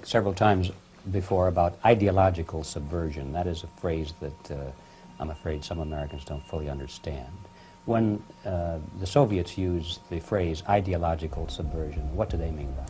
Several times before about ideological subversion. That is a phrase that I'm afraid some Americans don't fully understand. When the Soviets used the phrase ideological subversion, what do they mean by it?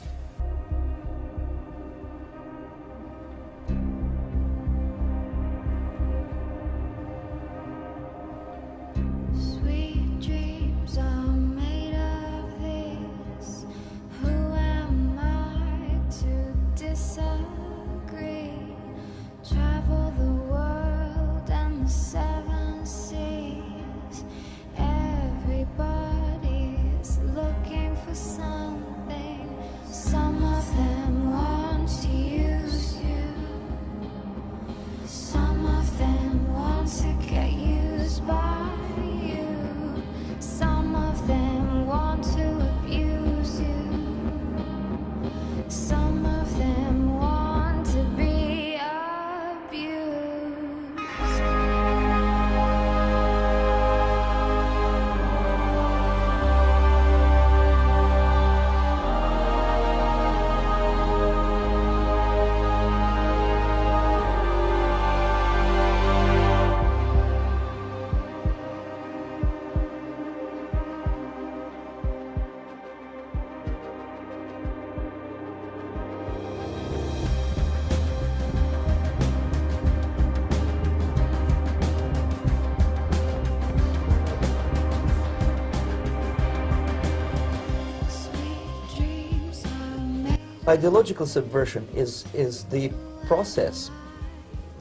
Ideological subversion is the process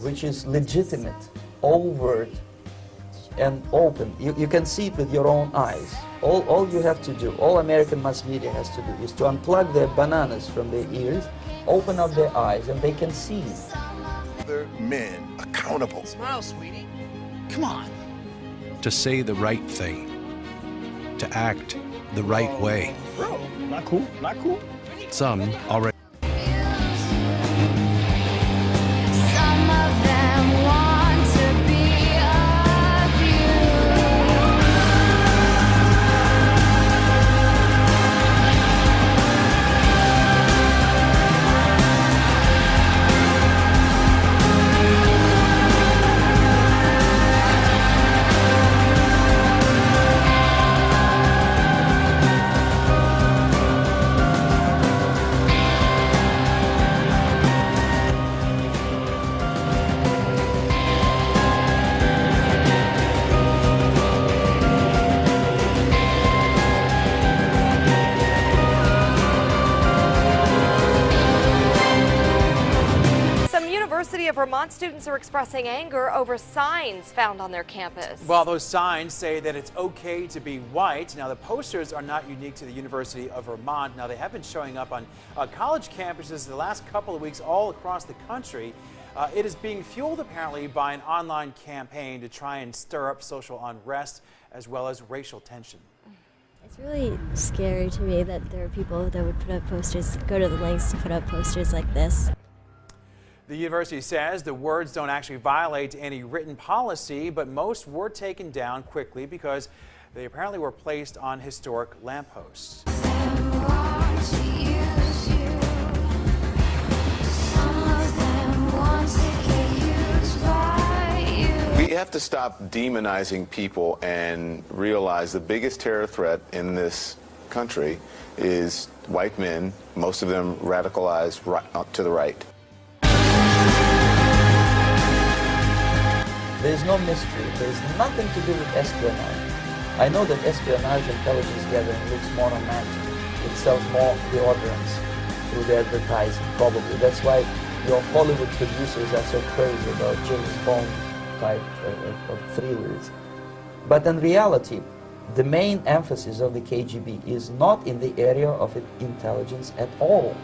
which is legitimate, overt, and open. You can see it with your own eyes. All you have to do, all American mass media has to do, is to unplug their bananas from their ears, open up their eyes, and they can see. Other men accountable. Smile, sweetie. Come on. To say the right thing, to act the right way. Bro, not cool, not cool. Some already. Some of them want to be University of Vermont students are expressing anger over signs found on their campus. Well, those signs say that it's okay to be white. Now, the posters are not unique to the University of Vermont. Now, they have been showing up on college campuses the last couple of weeks all across the country. It is being fueled apparently by an online campaign to try and stir up social unrest as well as racial tension. It's really scary to me that there are people that would put up posters, go to the lengths to put up posters like this. The university says the words don't actually violate any written policy, but most were taken down quickly because they apparently were placed on historic lampposts. We have to stop demonizing people and realize the biggest terror threat in this country is white men, most of them radicalized to the right. There's no mystery. There's nothing to do with espionage. I know that espionage intelligence gathering looks more romantic. It sells more deodorants through the advertising, probably. That's why your Hollywood producers are so crazy about James Bond type of thrillers. But in reality, the main emphasis of the KGB is not in the area of intelligence at all.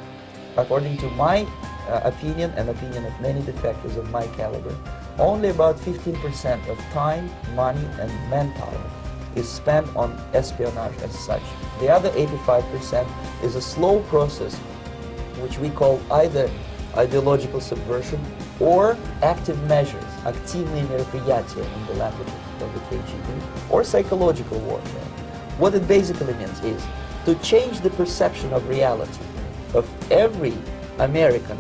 According to my opinion and opinion of many defectors of my caliber, only about 15% of time, money, and manpower is spent on espionage as such. The other 85% is a slow process, which we call either ideological subversion or active measures, активные мероприятия in the language of the KGB, or psychological warfare. What it basically means is to change the perception of reality of every American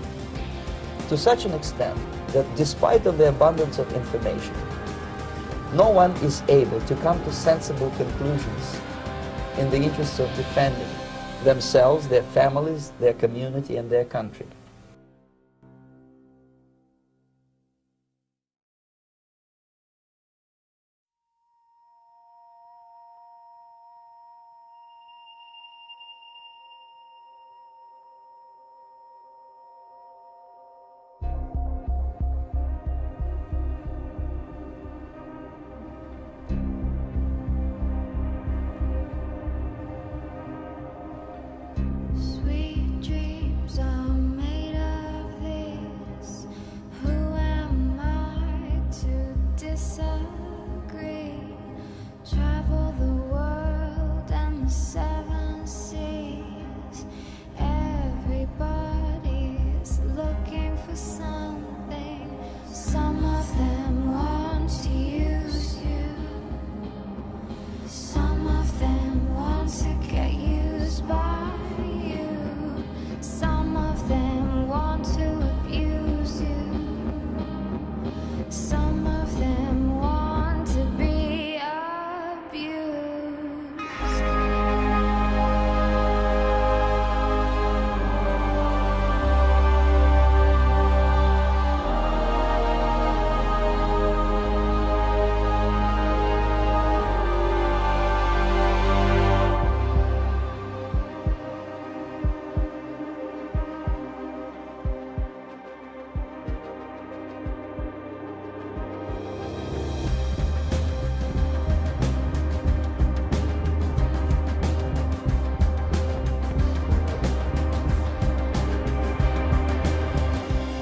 to such an extent that despite of the abundance of information, no one is able to come to sensible conclusions in the interest of defending themselves, their families, their community, and their country. Sweet dreams are made of this. Who am I to disagree? Travel the world and the 7 seas. Everybody's looking for something. Some of them want to use you. Some of them want to get used by you. Some of them want to abuse you. Some of them want to be abused.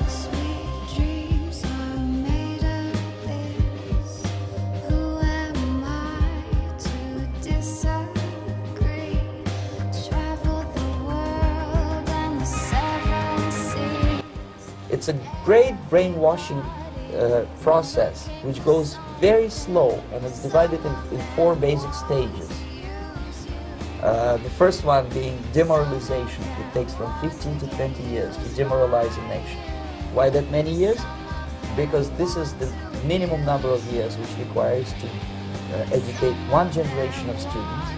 Sweet dreams are made of this. Who am I to disagree? Travel the world and the 7 seas. It's a great brainwashing process which goes very slow, and it's divided in 4 basic stages. The first one being demoralization. It takes from 15 to 20 years to demoralize a nation. Why that many years? Because this is the minimum number of years which requires to educate one generation of students.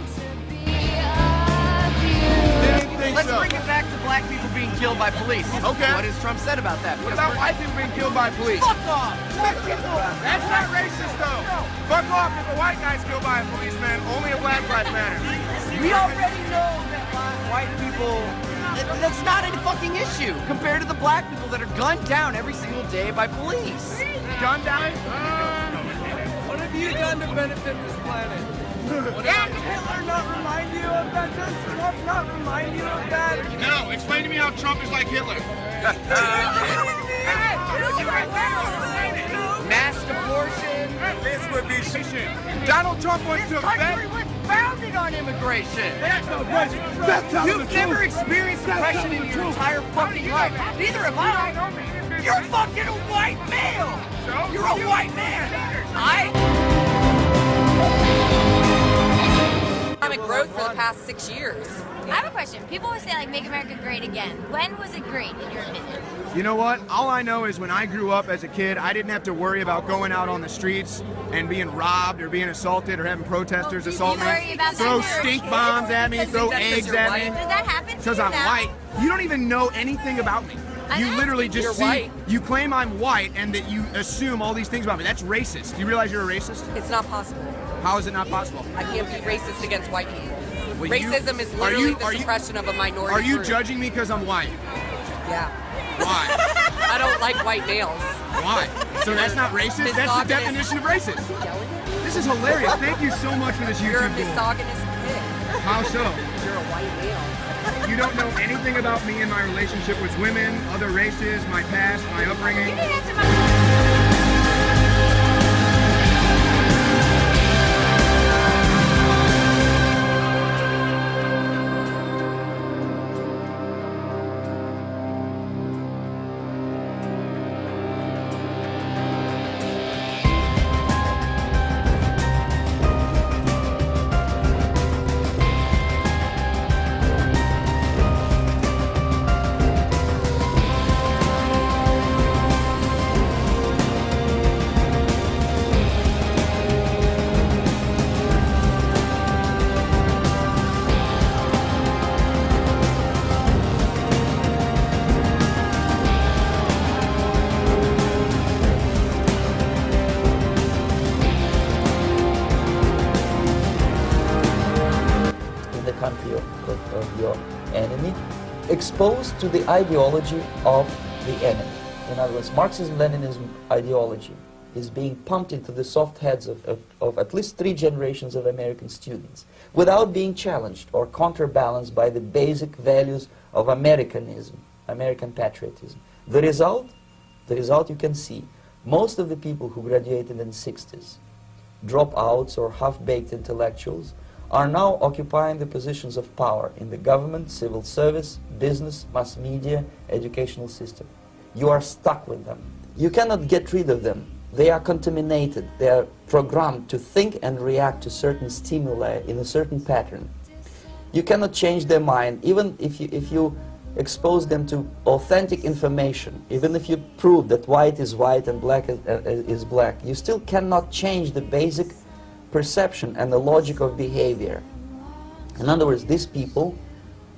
Let's bring it back to black people being killed by police. Okay. What has Trump said about that? What about white people being killed by police? Fuck off! That's not racist, though. Fuck off if a white guy's killed by a policeman. Only a black life matters. We already know that white people... That's not a fucking issue compared to the black people that are gunned down every single day by police. Gunned down? What have you done to benefit this planet? Did Hitler not remind you of that? Does Trump not remind you of that? No, explain to me how Trump is like Hitler. Mass abortion. This would be shit. Donald Trump wants to country was founded on immigration. You've never experienced oppression in your entire fucking life. Neither have I. You're fucking a white male. You're a white man. Economic growth for the past 6 years. I have a question. People always say, like, make America great again. When was it great, in your opinion? You know what? All I know is when I grew up as a kid, I didn't have to worry about going out on the streets and being robbed or being assaulted or having protesters assault me, throw stink bombs at me, throw eggs at me. Does that happen to you? Because I'm white. You don't even know anything about me. You literally just see, you claim I'm white and that you assume all these things about me. That's racist. Do you realize you're a racist? It's not possible. How is it not possible? I can't be racist against white people. Well, Racism is literally the suppression of a minority Are you group. judging me because I'm white? Yeah. Why? I don't like white males. Why? So that's not racist? That's the definition of racist. This is hilarious. Thank you so much for this YouTube You're a video. misogynist kid. How so? You're a white male. You don't know anything about me and my relationship with women, other races, my past, my upbringing. You can answer my... exposed to the ideology of the enemy. In other words, Marxism-Leninism ideology is being pumped into the soft heads of at least 3 generations of American students without being challenged or counterbalanced by the basic values of Americanism, American patriotism. The result you can see. Most of the people who graduated in the 60s, dropouts or half-baked intellectuals, are now occupying the positions of power in the government, civil service, business, mass media, educational system. You are stuck with them. You cannot get rid of them. They are contaminated. They are programmed to think and react to certain stimuli in a certain pattern. You cannot change their mind, even if you expose them to authentic information, even if you prove that white is white and black is black, you still cannot change the basic perception and the logic of behavior. In other words, these people,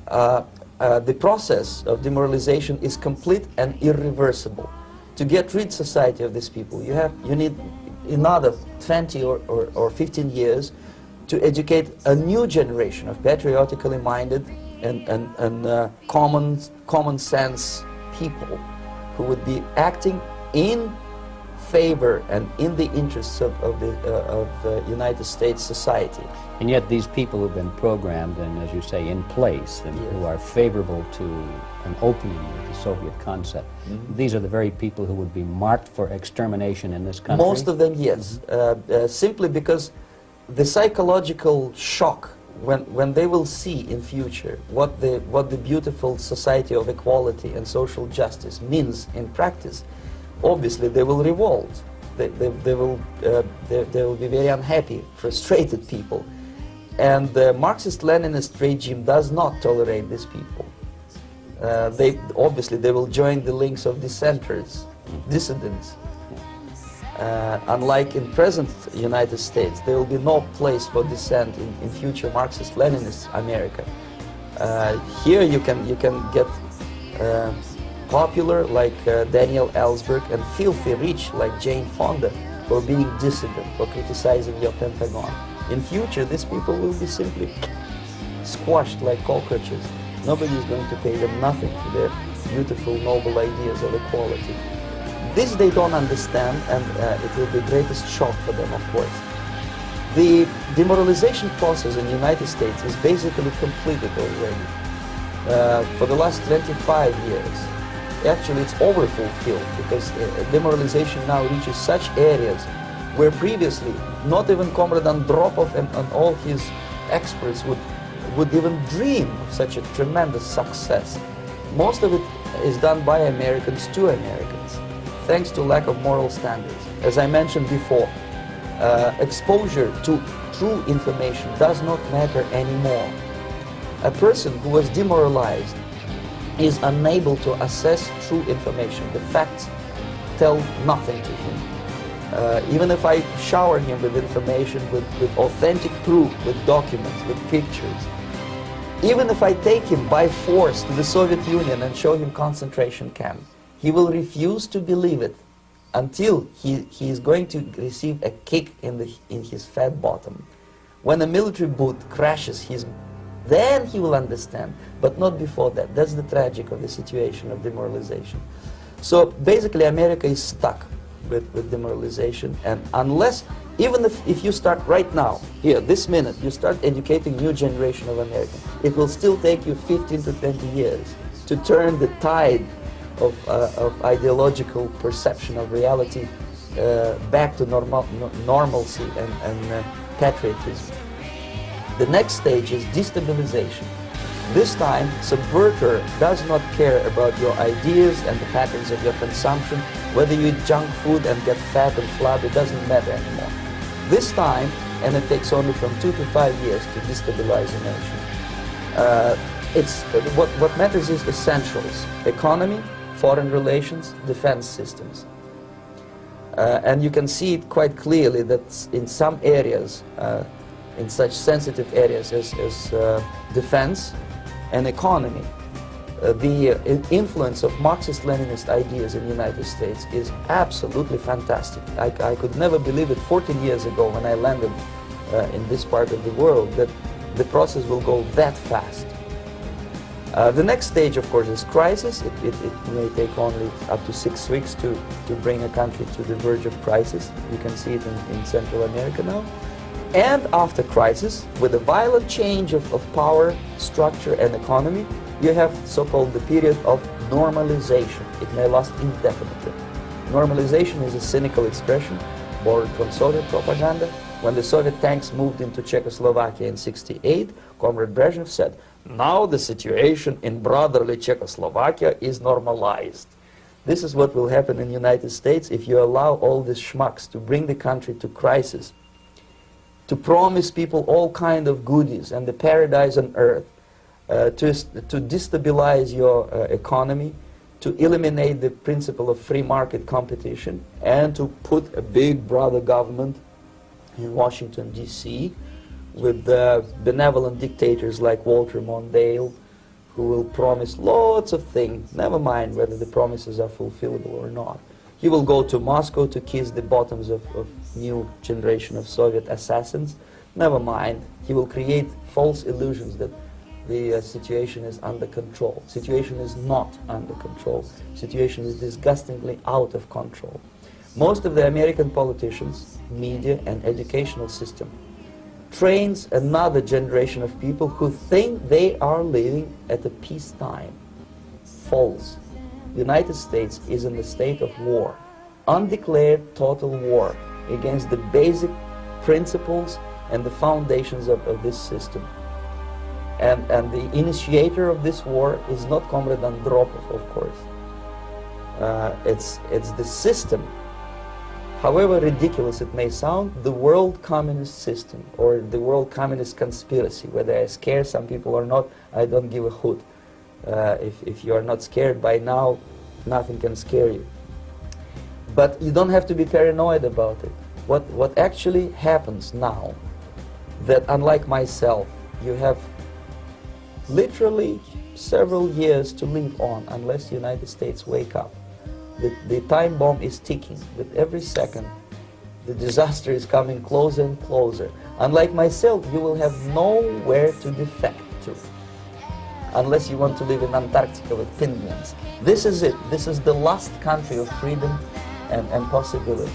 the process of demoralization is complete and irreversible. To get rid society of these people, you need another 20 or 15 years to educate a new generation of patriotically minded and common sense people who would be acting in favor and in the interests of the United States society. And yet these people who've been programmed and, as you say, in place, and who are favorable to an opening of the Soviet concept, these are the very people who would be marked for extermination in this country? Most of them, yes. Simply because the psychological shock when they will see in future what the beautiful society of equality and social justice means in practice, obviously they will revolt. They will be very unhappy, frustrated people. And the Marxist-Leninist regime does not tolerate these people. Obviously they will join the links of dissenters, dissidents. Unlike in present United States, there will be no place for dissent in future Marxist-Leninist America. Here you can get popular like Daniel Ellsberg and filthy rich like Jane Fonda for being dissident, for criticizing your Pentagon. In future, these people will be simply squashed like cockroaches. Nobody is going to pay them nothing for their beautiful, noble ideas of equality. This they don't understand, and it will be the greatest shock for them, of course. The demoralization process in the United States is basically completed already. For the last 25 years, actually it's overfulfilled, because demoralization now reaches such areas where previously not even Comrade Andropov and all his experts would even dream of such a tremendous success. Most of it is done by Americans to Americans, thanks to lack of moral standards. As I mentioned before, exposure to true information does not matter anymore. A person who was demoralized is unable to assess true information. The facts tell nothing to him. Even if I shower him with information, with authentic proof, with documents, with pictures, even if I take him by force to the Soviet Union and show him concentration camp, he will refuse to believe it until he is going to receive a kick in his fat bottom. When a military boot crashes then he will understand, but not before that. That's the tragic of the situation of demoralization. So basically America is stuck with demoralization, and unless, even if you start right now, here, this minute, you start educating new generation of Americans, it will still take you 15 to 20 years to turn the tide of ideological perception of reality back to normalcy and patriotism. The next stage is destabilization. This time, subverter does not care about your ideas and the patterns of your consumption. Whether you eat junk food and get fat and flab, it doesn't matter anymore. This time, and it takes only from 2 to 5 years to destabilize a nation. What matters is essentials: economy, foreign relations, defense systems. And you can see it quite clearly that in some areas, in such sensitive areas as defense and economy, the influence of Marxist-Leninist ideas in the United States is absolutely fantastic. I could never believe it 14 years ago when I landed in this part of the world that the process will go that fast. The next stage, of course, is crisis. It may take only up to 6 weeks to bring a country to the verge of crisis. You can see it in Central America now. And after crisis, with a violent change of power, structure, and economy, you have so-called the period of normalization. It may last indefinitely. Normalization is a cynical expression borrowed from Soviet propaganda. When the Soviet tanks moved into Czechoslovakia in '68, Comrade Brezhnev said, "Now the situation in brotherly Czechoslovakia is normalized." This is what will happen in the United States if you allow all these schmucks to bring the country to crisis, to promise people all kind of goodies and the paradise on earth, to destabilize your economy, to eliminate the principle of free market competition, and to put a big brother government in Washington, D.C., with benevolent dictators like Walter Mondale, who will promise lots of things, never mind whether the promises are fulfillable or not. He will go to Moscow to kiss the bottoms of new generation of Soviet assassins, never mind. He will create false illusions that the situation is under control. Situation is not under control. Situation is disgustingly out of control. Most of the American politicians, media, and educational system trains another generation of people who think they are living at a peacetime. False. The United States is in a state of war, undeclared total war against the basic principles and the foundations of this system. And the initiator of this war is not Comrade Andropov, of course. It's the system. However ridiculous it may sound, the world communist system or the world communist conspiracy, whether I scare some people or not, I don't give a hoot. If you are not scared by now, nothing can scare you. But you don't have to be paranoid about it. What actually happens now, that unlike myself, you have literally several years to live on unless the United States wake up. The time bomb is ticking. With every second, the disaster is coming closer and closer. Unlike myself, you will have nowhere to defect to, unless you want to live in Antarctica with penguins. This is it. This is the last country of freedom and possibility.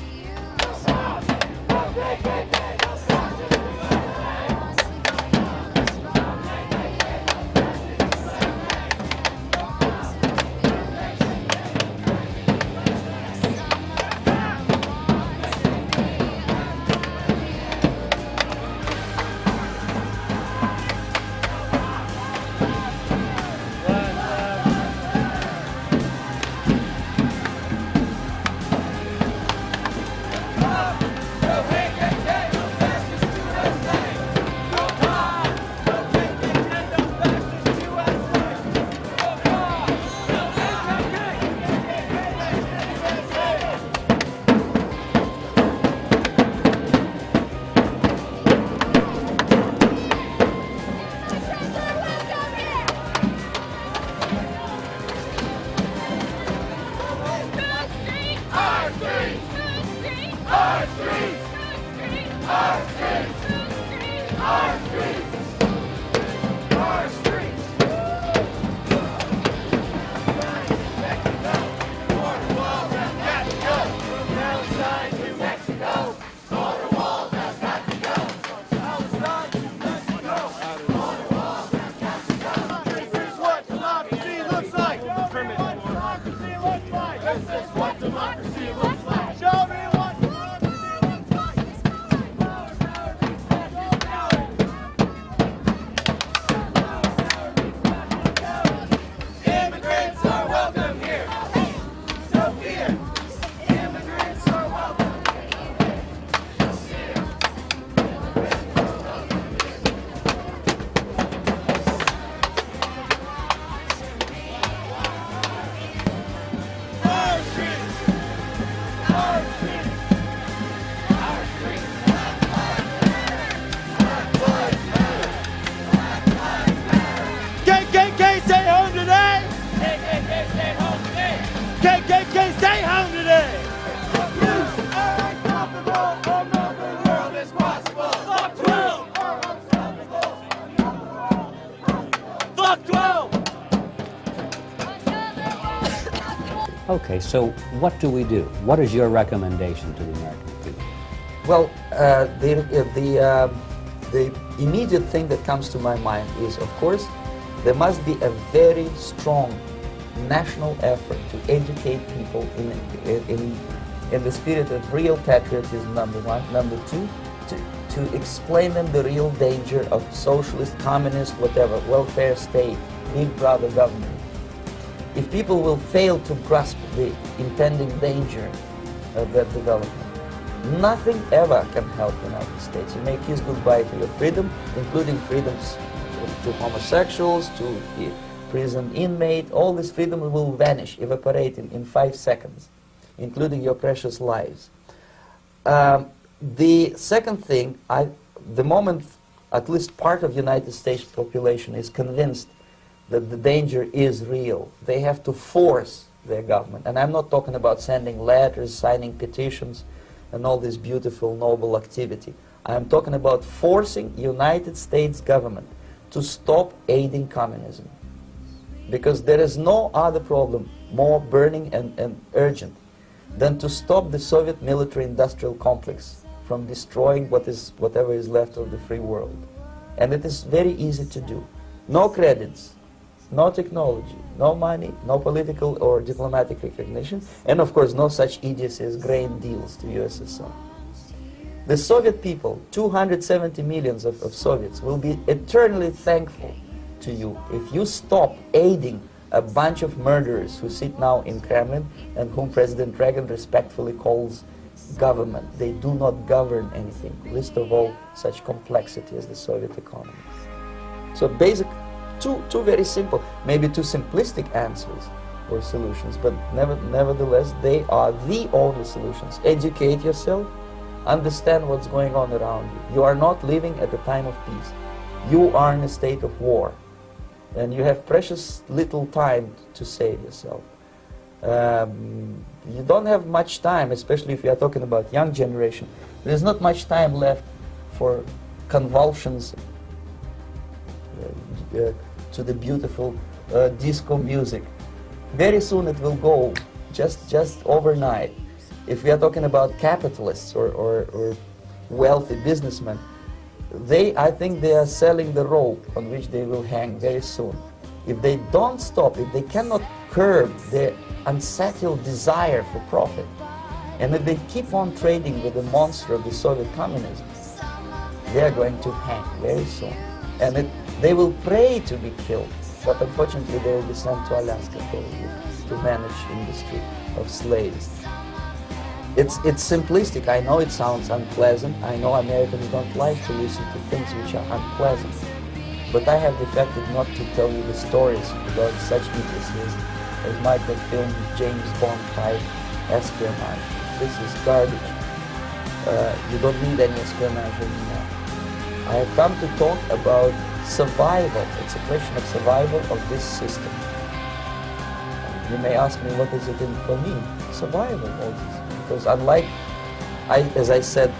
KKK, stay home today! Fuck 12! Fuck 12! Okay, so what do we do? What is your recommendation to the American people? Well, the immediate thing that comes to my mind is, of course, there must be a very strong national effort to educate people in the spirit of real patriotism, number one. Number two, to explain them the real danger of socialist, communist, whatever, welfare state, big brother government. If people will fail to grasp the impending danger of that development, nothing ever can help the United States. You may kiss goodbye to your freedom, including freedoms to homosexuals, to the prison inmate. All this freedom will vanish, evaporate in 5 seconds, including your precious lives. The second thing, the moment at least part of the United States population is convinced that the danger is real, they have to force their government. And I'm not talking about sending letters, signing petitions, and all this beautiful, noble activity. I'm talking about forcing United States government to stop aiding communism. Because there is no other problem more burning and urgent than to stop the Soviet military-industrial complex from destroying whatever is left of the free world. And it is very easy to do. No credits, no technology, no money, no political or diplomatic recognition, and of course no such idiocy as grain deals to USSR. The Soviet people, 270 million of Soviets, will be eternally thankful to you if you stop aiding a bunch of murderers who sit now in Kremlin and whom President Reagan respectfully calls government. They do not govern anything, least of all such complexity as the Soviet economy. So two very simple, maybe two simplistic answers or solutions, but nevertheless they are the only solutions. Educate yourself, understand what's going on around you. You are not living at the time of peace. You are in a state of war, and you have precious little time to save yourself. You don't have much time, especially if you are talking about young generation. There's not much time left for convulsions to the beautiful disco music. Very soon it will go, just overnight. If we are talking about capitalists or wealthy businessmen, I think they are selling the rope on which they will hang very soon. If they don't stop, if they cannot curb their unsettled desire for profit, and if they keep on trading with the monster of the Soviet communism, they are going to hang very soon. And they will pray to be killed, but unfortunately they will be sent to Alaska probably to manage industry of slaves. It's simplistic. I know it sounds unpleasant. I know Americans don't like to listen to things which are unpleasant. But I have defected not to tell you the stories about such idiocies as Michael film James Bond type espionage. This is garbage. You don't need any espionage anymore. I have come to talk about survival. It's a question of survival of this system. You may ask me, what is it in for me? Survival, all this. Because unlike, as I said,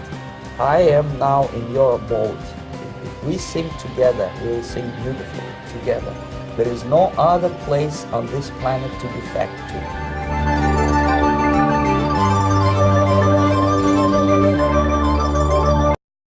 I am now in your boat. If we sing together, we will sing beautifully together. There is no other place on this planet to defect to.